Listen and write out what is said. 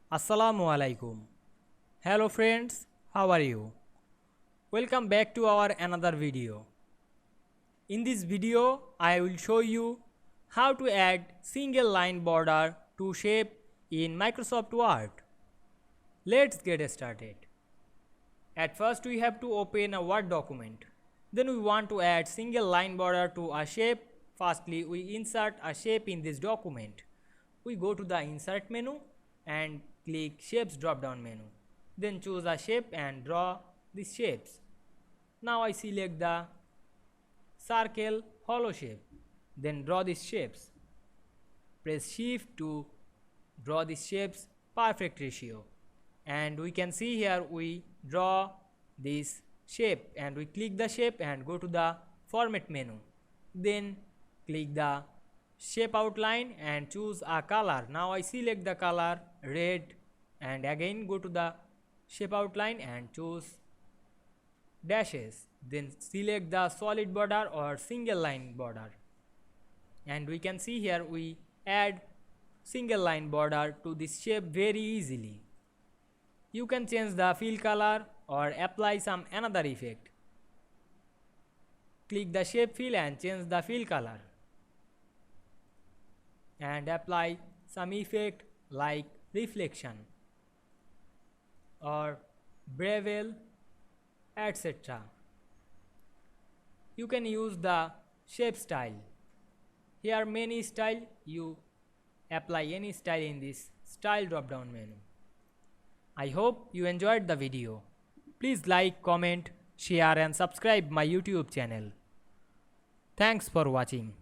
Assalamu Walaikum. Hello friends, how are you? Welcome back to our another video. In this video, I will show you how to add single line border to shape in Microsoft Word. Let's get started. At first we have to open a Word document. Then we want to add single line border to a shape. Firstly, we insert a shape in this document. We go to the insert menu and click shapes drop down menu. Then choose a shape and draw these shapes. Now I select the circle hollow shape. Then draw these shapes. Press shift to draw these shapes perfect ratio. And we can see here we draw this shape and we click the shape and go to the format menu. Then click the shape outline and choose a color. Now I select the color red and again go to the shape outline and choose dashes. Then select the solid border or single line border. And we can see here we add single line border to this shape very easily. You can change the fill color or apply some another effect. Click the shape fill and change the fill color. And apply some effect like reflection or bevel, etc. You can use the shape style. Here many style, you apply any style in this style drop down menu. I hope you enjoyed the video. Please like, comment, share and subscribe my YouTube channel. Thanks for watching.